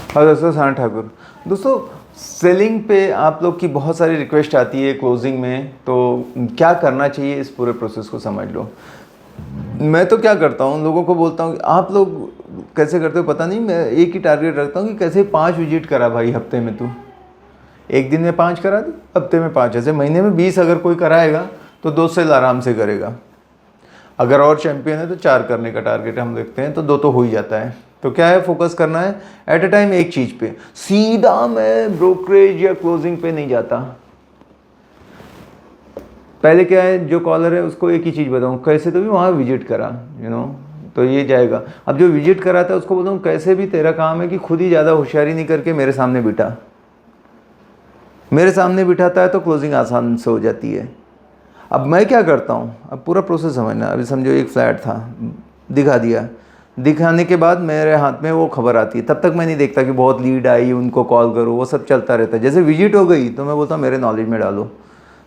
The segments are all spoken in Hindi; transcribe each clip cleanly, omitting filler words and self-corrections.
और दोस्तों सारण ठाकुर। दोस्तों सेलिंग पे आप लोग की बहुत सारी रिक्वेस्ट आती है क्लोजिंग में, तो क्या करना चाहिए इस पूरे प्रोसेस को समझ लो। मैं तो क्या करता हूँ, लोगों को बोलता हूँ कि आप लोग कैसे करते हो पता नहीं, मैं एक ही टारगेट रखता हूँ कि कैसे 5 विजिट करा भाई हफ्ते में। तू एक दिन में 5 करा दी, हफ्ते में 5, ऐसे महीने में 20 अगर कोई कराएगा तो 2 सेल आराम से करेगा। अगर और चैंपियन है तो 4 करने का टारगेट हम देखते हैं, तो 2 तो हो ही जाता है। तो क्या है, फोकस करना है एट अ टाइम एक चीज़ पे। सीधा मैं ब्रोकरेज या क्लोजिंग पे नहीं जाता। पहले क्या है, जो कॉलर है उसको एक ही चीज़ बताऊँ, कैसे तो भी वहाँ विजिट करा, तो ये जाएगा। अब जो विजिट कराता है उसको बोलता हूँ कैसे भी तेरा काम है कि खुद ही ज़्यादा होशियारी नहीं करके मेरे सामने बिठा। मेरे सामने बिठाता है तो क्लोजिंग आसान से हो जाती है। अब मैं क्या करता हूँ, अब पूरा प्रोसेस समझना। अभी समझो एक फ्लैट था, दिखा दिया, दिखाने के बाद मेरे हाथ में वो खबर आती है, तब तक मैं नहीं देखता कि बहुत लीड आई, उनको कॉल करो, वो सब चलता रहता है। जैसे विजिट हो गई तो मैं बोलता हूँ मेरे नॉलेज में डालो।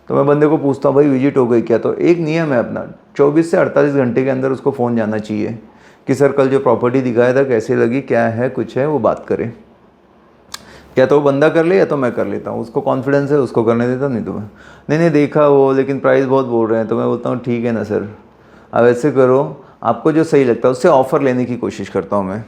तो मैं बंदे को पूछता हूँ भाई विजिट हो गई क्या, तो एक नियम है अपना, 24 से 48 घंटे के अंदर उसको फ़ोन जाना चाहिए कि सर कल जो प्रॉपर्टी दिखाया था कैसी लगी, क्या है, कुछ है, वो बात करे। या तो वो बंदा कर ले या तो मैं कर लेता हूँ, उसको कॉन्फिडेंस है उसको करने देता, नहीं तो मैं नहीं देखा वो लेकिन प्राइस बहुत बोल रहे हैं, तो मैं बोलता हूँ ठीक है ना सर, अब ऐसे करो, आपको जो सही लगता है उससे ऑफ़र लेने की कोशिश करता हूँ मैं।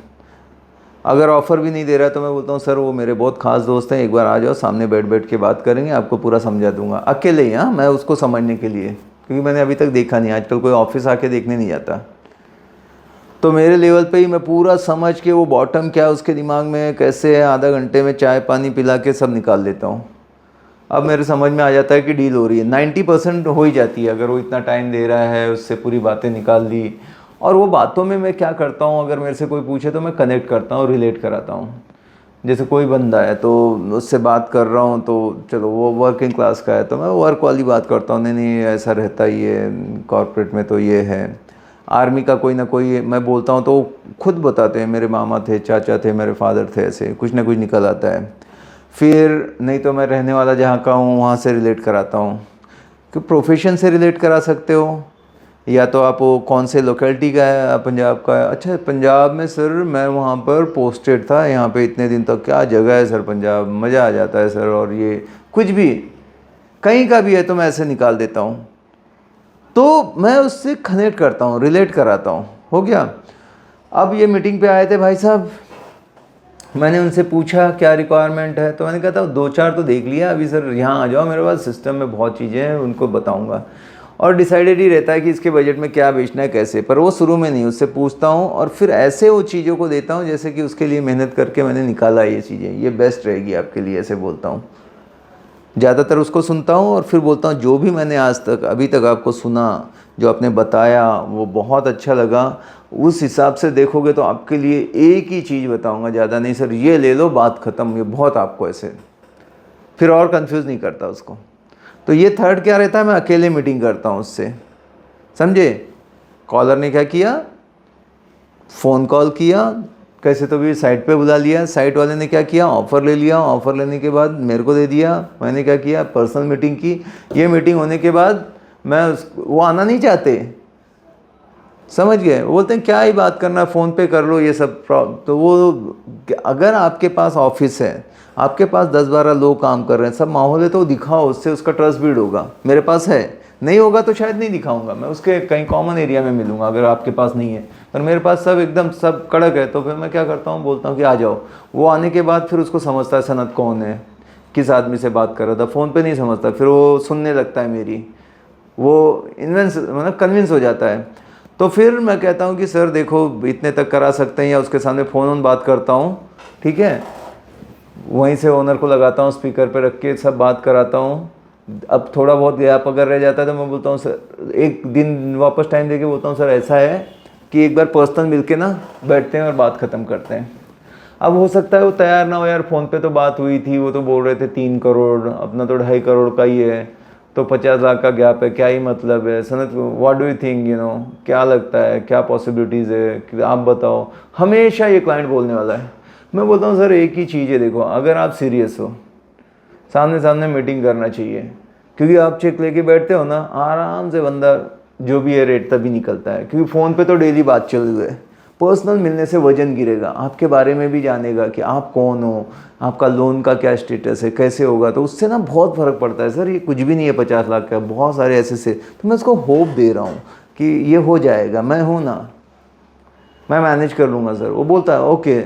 अगर ऑफ़र भी नहीं दे रहा है तो मैं बोलता हूँ सर वो मेरे बहुत खास दोस्त हैं, एक बार आ जाओ, सामने बैठ बैठ के बात करेंगे, आपको पूरा समझा दूंगा, अकेले ही। हाँ, मैं उसको समझने के लिए, क्योंकि मैंने अभी तक देखा नहीं, आजकल कोई ऑफिस आके देखने नहीं जाता। तो मेरे लेवल पे ही मैं पूरा समझ के वो बॉटम क्या है उसके दिमाग में, कैसे है, आधा घंटे में चाय पानी पिला के सब निकाल देता हूँ। अब मेरे समझ में आ जाता है कि डील हो रही है, 90% हो ही जाती है अगर वो इतना टाइम दे रहा है, उससे पूरी बातें निकाल दी। और वो बातों में मैं क्या करता हूँ, अगर मेरे से कोई पूछे तो मैं कनेक्ट करता हूँ, रिलेट कराता हूँ। जैसे कोई बंदा है तो उससे बात कर रहा हूँ, तो चलो वो वर्किंग क्लास का है तो मैं वर्क वाली बात करता हूँ, नहीं नहीं ऐसा रहता ही है, कॉर्पोरेट में तो ये है। आर्मी का कोई ना कोई मैं बोलता हूँ तो खुद बताते हैं, मेरे मामा थे, चाचा थे, मेरे फादर थे, ऐसे कुछ ना कुछ निकल आता है। फिर नहीं तो मैं रहने वाला जहाँ का हूँ वहाँ से रिलेट कराता हूँ, कि प्रोफेशन से रिलेट करा सकते हो, या तो आप वो कौन से लोकेलिटी का है, पंजाब का है, अच्छा पंजाब में सर मैं वहाँ पर पोस्टेड था, यहाँ पे इतने दिन तक, क्या जगह है सर पंजाब, मज़ा आ जाता है सर, और ये कुछ भी कहीं का भी है तो मैं ऐसे निकाल देता हूँ। तो मैं उससे कनेक्ट करता हूँ, रिलेट कराता हूँ, हो गया। अब ये मीटिंग पे आए थे भाई साहब, मैंने उनसे पूछा क्या रिक्वायरमेंट है, तो मैंने कहा था 2-4 तो देख लिया, अभी सर यहाँ आ जाओ मेरे पास, सिस्टम में बहुत चीज़ें हैं उनको बताऊँगा। और डिसाइडेड ही रहता है कि इसके बजट में क्या बेचना है कैसे, पर वो शुरू में नहीं, उससे पूछता हूँ और फिर ऐसे वो चीज़ों को देता हूँ जैसे कि उसके लिए मेहनत करके मैंने निकाला ये चीज़ें, ये बेस्ट रहेगी आपके लिए, ऐसे बोलता हूँ। ज़्यादातर उसको सुनता हूँ और फिर बोलता हूँ जो भी मैंने आज तक अभी तक आपको सुना, जो आपने बताया वो बहुत अच्छा लगा, उस हिसाब से देखोगे तो आपके लिए एक ही चीज़ बताऊँगा, ज़्यादा नहीं सर, ये ले लो, बात ख़त्म, ये बहुत आपको ऐसे, फिर और कंफ्यूज नहीं करता उसको। तो ये थर्ड क्या रहता है, मैं अकेले मीटिंग करता हूँ उससे, समझे। कॉलर ने क्या किया, फ़ोन कॉल किया, कैसे तो भी साइट पे बुला लिया, साइट वाले ने क्या किया, ऑफ़र ले लिया, ऑफ़र लेने के बाद मेरे को दे दिया, मैंने क्या किया, पर्सनल मीटिंग की। ये मीटिंग होने के बाद वो आना नहीं चाहते, समझ गए, वो बोलते हैं क्या ही बात करना, फ़ोन पे कर लो ये सब। तो वो अगर आपके पास ऑफिस है, आपके पास 10-12 लोग काम कर रहे हैं, सब माहौल है, तो दिखाओ, उससे उसका ट्रस्ट बिल्ड होगा। मेरे पास है, नहीं होगा तो शायद नहीं दिखाऊंगा, मैं उसके कहीं कॉमन एरिया में मिलूंगा अगर आपके पास नहीं है। पर मेरे पास सब एकदम सब कड़क है, तो फिर मैं क्या करता हूँ, बोलता हूँ कि आ जाओ। वो आने के बाद फिर उसको समझता है सनत कौन है, किस आदमी से बात कर रहा था, फ़ोन पे नहीं समझता, फिर वो सुनने लगता है मेरी, वो मतलब कन्विंस हो जाता है। तो फिर मैं कहता हूँ कि सर देखो इतने तक करा सकते हैं, या उसके सामने फ़ोन बात करता हूँ, ठीक है, वहीं से ओनर को लगाता हूँ स्पीकर पे रख के, सब बात कराता हूँ। अब थोड़ा बहुत गैप अगर रह जाता है तो मैं बोलता हूँ सर, एक दिन वापस टाइम देके बोलता हूँ सर ऐसा है कि एक बार पर्सनल मिलके ना बैठते हैं और बात ख़त्म करते हैं। अब हो सकता है वो तैयार ना हो, यार फ़ोन पे तो बात हुई थी, वो तो बोल रहे थे 3 करोड़, अपना तो 2.5 करोड़ का ही है, तो 50 लाख का गैप है, क्या ही मतलब है Sanat, what do you think, क्या लगता है, क्या पॉसिबिलिटीज़ है कि आप बताओ। हमेशा ये क्लाइंट बोलने वाला है। मैं बोलता हूँ सर एक ही चीज़ है, देखो अगर आप सीरियस हो, सामने सामने मीटिंग करना चाहिए, क्योंकि आप चेक लेके बैठते हो ना, आराम से बंदा जो भी है रेट तभी निकलता है, क्योंकि फ़ोन पे तो डेली बात चल रही है, पर्सनल मिलने से वजन गिरेगा, आपके बारे में भी जानेगा कि आप कौन हो, आपका लोन का क्या स्टेटस है, कैसे होगा, तो उससे ना बहुत फ़र्क पड़ता है। सर ये कुछ भी नहीं है 50 लाख का, बहुत सारे ऐसे से, तो मैं उसको होप दे रहा हूँ कि ये हो जाएगा, मैं हूँ ना, मैं मैनेज कर लूँगा सर। वो बोलता है ओके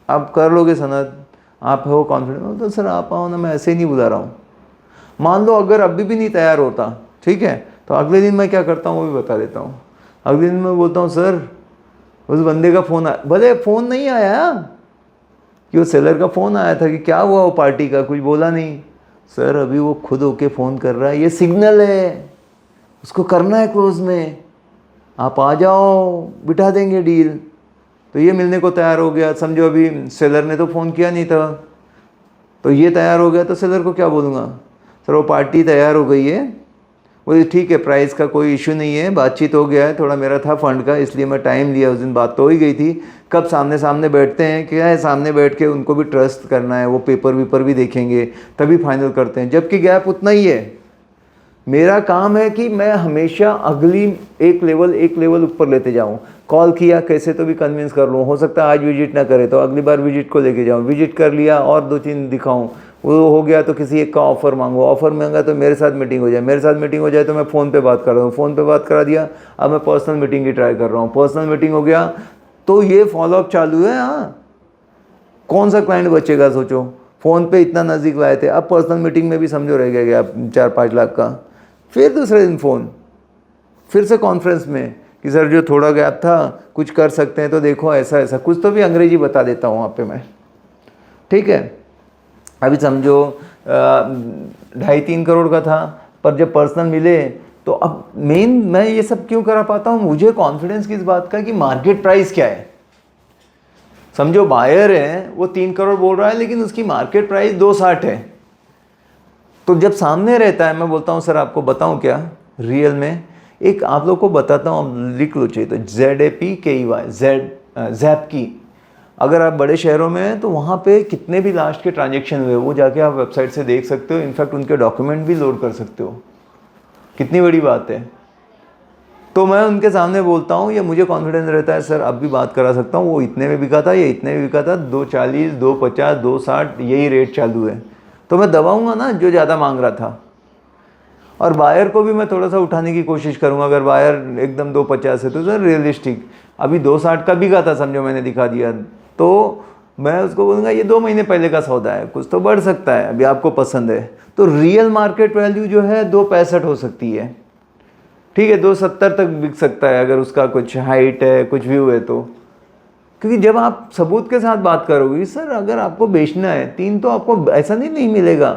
आप कर लोगे सनत, आप हो कॉन्फिडेंट, तो सर आप आओ ना, मैं ऐसे ही नहीं बुला रहा हूँ। मान लो अगर अभी भी नहीं तैयार होता, ठीक है, तो अगले दिन मैं क्या करता हूँ वो भी बता देता हूँ। अगले दिन मैं बोलता हूँ सर उस बंदे का फ़ोन आया, भले फ़ोन नहीं आया कि वो सेलर का फ़ोन आया था कि क्या हुआ वो पार्टी का, कुछ बोला नहीं, सर अभी वो खुद होके फ़ोन कर रहा है, ये सिग्नल है, उसको करना है क्लोज में, आप आ जाओ बिठा देंगे डील। तो ये मिलने को तैयार हो गया, समझो अभी सेलर ने तो फ़ोन किया नहीं था, तो ये तैयार हो गया, तो सेलर को क्या बोलूँगा, सर वो पार्टी तैयार हो गई है, वो ठीक है, प्राइस का कोई इशू नहीं है, बातचीत हो गया है, थोड़ा मेरा था फंड का इसलिए मैं टाइम लिया, उस दिन बात तो हो ही गई थी, कब सामने सामने बैठते हैं, क्या है सामने बैठ के उनको भी ट्रस्ट करना है, वो पेपर वेपर भी देखेंगे तभी फाइनल करते हैं, जबकि गैप उतना ही है। मेरा काम है कि मैं हमेशा अगली एक लेवल ऊपर लेते जाऊँ। कॉल किया कैसे तो भी कन्विंस कर लूँ, हो सकता है आज विजिट ना करे तो अगली बार विजिट को लेके जाऊँ, विजिट कर लिया और 2-3 दिखाऊँ, वो हो गया तो किसी एक का ऑफ़र मांगो, ऑफ़र मांगा तो मेरे साथ मीटिंग हो जाए, मेरे साथ मीटिंग हो जाए तो मैं फ़ोन पे बात कर रहा हूँ, फ़ोन पे बात करा दिया, अब मैं पर्सनल मीटिंग की ट्राई कर रहा हूँ, पर्सनल मीटिंग हो गया तो ये फॉलोअप चालू है। हाँ, कौन सा क्लाइंट बचेगा सोचो, फ़ोन पे इतना नज़दीक लाए थे, अब पर्सनल मीटिंग में भी समझो रह गया 4-5 लाख का, फिर दूसरे दिन फ़ोन, फिर से कॉन्फ्रेंस में कि सर जो थोड़ा गैप था कुछ कर सकते हैं तो देखो ऐसा ऐसा, कुछ तो भी अंग्रेजी बता देता हूँ वहाँ पे मैं, ठीक है। अभी समझो 2.5-3 करोड़ का था, पर जब पर्सनल मिले तो अब मेन मैं ये सब क्यों करा पाता हूँ, मुझे कॉन्फिडेंस किस बात का कि मार्केट प्राइस क्या है। समझो बायर है वो 3 करोड़ बोल रहा है लेकिन उसकी मार्केट प्राइस 260 है, तो जब सामने रहता है मैं बोलता हूँ सर आपको बताऊँ क्या, रियल में एक आप लोग को बताता हूँ, लिख लो चाहिए तो ZAPKEY ज़ैपकी, अगर आप बड़े शहरों में हैं तो वहाँ पे कितने भी लास्ट के ट्रांजेक्शन हुए वो जाके आप वेबसाइट से देख सकते हो, इनफैक्ट उनके डॉक्यूमेंट भी लोड कर सकते हो, कितनी बड़ी बात है। तो मैं उनके सामने बोलता हूँ, या मुझे कॉन्फिडेंस रहता है सर अब भी बात करा सकता हूँ, वो इतने में बिका था, ये इतने में बिका था, 240, 250, 260 यही रेट चालू है, तो मैं दबाऊँगा ना जो ज़्यादा मांग रहा था। और बायर को भी मैं थोड़ा सा उठाने की कोशिश करूँगा, अगर बायर एकदम 250 है तो सर रियलिस्टिक, अभी 260 का बिका था समझो मैंने दिखा दिया, तो मैं उसको बोलूँगा ये 2 महीने पहले का सौदा है, कुछ तो बढ़ सकता है, अभी आपको पसंद है, तो रियल मार्केट वैल्यू जो है 265 हो सकती है, ठीक है, 270 तक बिक सकता है अगर उसका कुछ हाइट है, कुछ व्यू है तो। क्योंकि जब आप सबूत के साथ बात करोगे सर अगर आपको बेचना है 3 तो आपको ऐसा नहीं मिलेगा,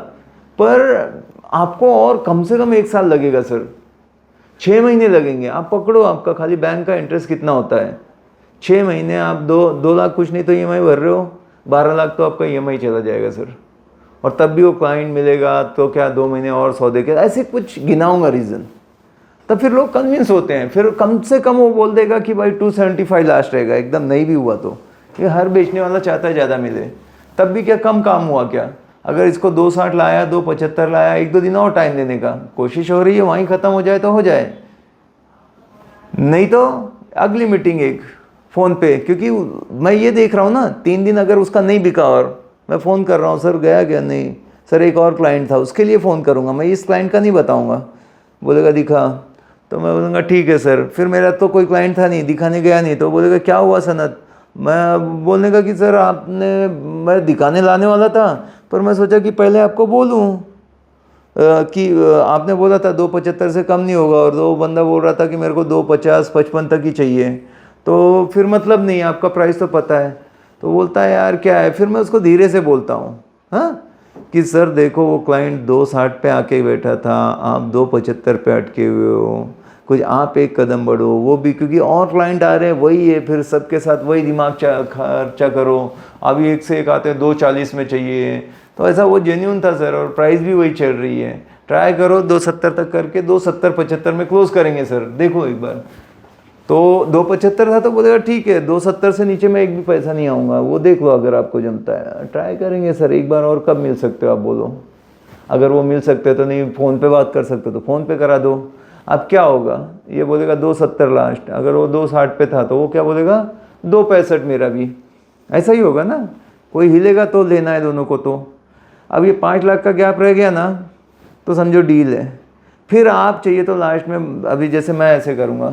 पर आपको और कम से कम 1 साल लगेगा सर, 6 महीने लगेंगे, आप पकड़ो आपका खाली बैंक का इंटरेस्ट कितना होता है, 6 महीने आप 2 लाख कुछ नहीं तो EMI भर रहे हो, 12 लाख तो आपका EMI चला जाएगा सर, और तब भी वो क्लाइंट मिलेगा तो क्या 2 महीने और सौदे के, ऐसे कुछ गिनाऊंगा रीज़न, तब फिर लोग कन्विंस होते हैं, फिर कम से कम वो बोल देगा कि भाई 275 लास्ट रहेगा, एकदम नहीं भी हुआ तो, ये हर बेचने वाला चाहता है ज़्यादा मिले, तब भी क्या कम काम हुआ क्या, अगर इसको 260 लाया, 275 लाया, 1-2 दिन और टाइम देने का कोशिश हो रही है, वहीं ख़त्म हो जाए तो हो जाए, नहीं तो अगली मीटिंग एक फ़ोन पे, क्योंकि मैं ये देख रहा हूँ ना 3 दिन अगर उसका नहीं बिका और मैं फ़ोन कर रहा हूँ सर गया क्या, नहीं सर एक और क्लाइंट था उसके लिए फ़ोन करूँगा, मैं इस क्लाइंट का नहीं बताऊँगा, बोलेगा दिखा, तो मैं बोलूँगा ठीक है सर, फिर मेरा तो कोई क्लाइंट था नहीं, दिखाने गया नहीं, तो बोलेगा क्या हुआ सनत, मैं बोलने का कि सर आपने, मैं दिखाने लाने वाला था पर मैं सोचा कि पहले आपको बोलूं कि आपने बोला था 275 से कम नहीं होगा, और वो बंदा बोल रहा था कि मेरे को 250-55 तक ही चाहिए, तो फिर मतलब नहीं, आपका प्राइस तो पता है, तो बोलता है यार क्या है, फिर मैं उसको धीरे से बोलता हूँ हाँ कि सर देखो वो क्लाइंट 260 पे आके बैठा था, आप 275 पे अटके हुए हो, कुछ आप एक कदम बढ़ो, वो भी क्योंकि और क्लाइंट आ रहे हैं वही है, फिर सबके साथ वही दिमाग खर्चा करो, अभी एक से एक आते हैं 240 में चाहिए, तो ऐसा वो जेन्यून था सर, और प्राइस भी वही चल रही है, ट्राई करो 270 तक करके 270-75 में क्लोज करेंगे सर, देखो एक बार, तो 275 था तो बोलेगा ठीक है 270 से नीचे मैं एक भी पैसा नहीं आऊँगा, वो देख लो अगर आपको जमता है, ट्राई करेंगे सर एक बार, और कब मिल सकते हो आप बोलो, अगर वो मिल सकते तो नहीं फ़ोन पे बात कर सकते तो फ़ोन पे करा दो, अब क्या होगा, ये बोलेगा 270 लास्ट, अगर वो 260 पे था तो वो क्या बोलेगा 2.65 मेरा भी, ऐसा ही होगा ना, कोई हिलेगा तो लेना है दोनों को। तो अब ये 5 लाख का गैप रह गया ना, तो समझो डील है। फिर आप चाहिए तो लास्ट में, अभी जैसे मैं ऐसे करूँगा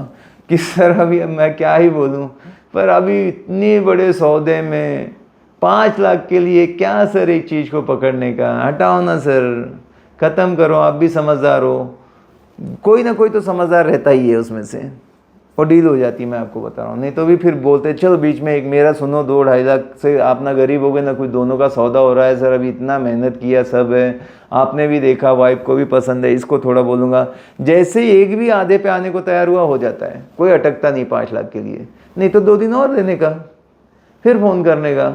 कि सर अभी मैं क्या ही बोलूँ, पर अभी इतने बड़े सौदे में 5 लाख के लिए क्या सर एक चीज़ को पकड़ने का, हटाओ ना सर, ख़त्म करो, आप भी समझदार हो। कोई ना कोई तो समझदार रहता ही है उसमें से, और डील हो जाती है, मैं आपको बता रहा हूँ। नहीं तो भी फिर बोलते चलो बीच में एक मेरा सुनो, 2-2.5 लाख से आप ना गरीब हो गए ना कुछ, दोनों का सौदा हो रहा है सर, अभी इतना मेहनत किया, सब है, आपने भी देखा, वाइफ को भी पसंद है, इसको थोड़ा बोलूँगा। जैसे ही एक भी आधे पे आने को तैयार हुआ, हो जाता है, कोई अटकता नहीं 5 लाख के लिए। नहीं तो 2 दिन और लेने का, फिर फ़ोन करने का,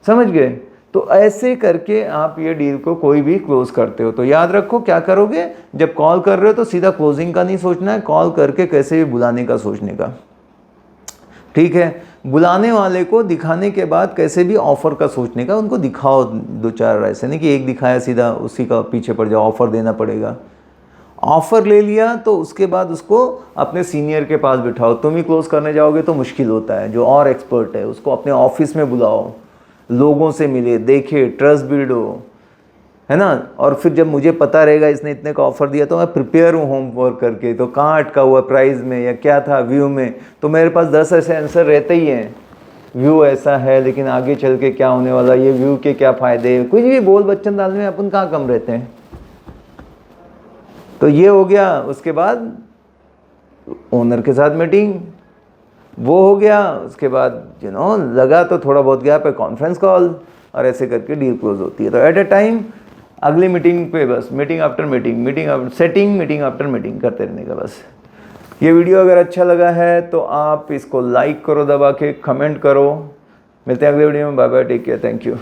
समझ गए। तो ऐसे करके आप ये डील को कोई भी क्लोज करते हो। तो याद रखो क्या करोगे, जब कॉल कर रहे हो तो सीधा क्लोजिंग का नहीं सोचना है, कॉल करके कैसे भी बुलाने का सोचने का, ठीक है। बुलाने वाले को दिखाने के बाद कैसे भी ऑफर का सोचने का, उनको दिखाओ 2-4, ऐसे नहीं कि एक दिखाया सीधा उसी का पीछे पड़ जाओ, ऑफर देना पड़ेगा। ऑफर ले लिया तो उसके बाद उसको अपने सीनियर के पास बिठाओ। तुम ही क्लोज करने जाओगे तो मुश्किल होता है, जो और एक्सपर्ट है उसको अपने ऑफिस में बुलाओ, लोगों से मिले, देखे, ट्रस्ट बिल्ड हो, है ना। और फिर जब मुझे पता रहेगा इसने इतने का ऑफर दिया, तो मैं प्रिपेयर हूँ होमवर्क करके, तो कहाँ अटका हुआ, प्राइस में या क्या था, व्यू में, तो मेरे पास 10 ऐसे आंसर रहते ही हैं। व्यू ऐसा है, लेकिन आगे चल के क्या होने वाला, ये व्यू के क्या फ़ायदे, कुछ भी बोल बच्चन डालने में अपन कहाँ कम रहते हैं। तो ये हो गया। उसके बाद ओनर के साथ मीटिंग, वो हो गया। उसके बाद लगा तो थोड़ा बहुत गया पे कॉन्फ्रेंस कॉल, और ऐसे करके डील क्लोज होती है। तो एट ए टाइम अगली मीटिंग पे बस meeting after meeting, meeting after setting, meeting after meeting करते रहने का बस। ये वीडियो अगर अच्छा लगा है तो आप इसको लाइक करो दबा के, कमेंट करो। मिलते हैं अगले वीडियो में, bye bye, take care, thank you.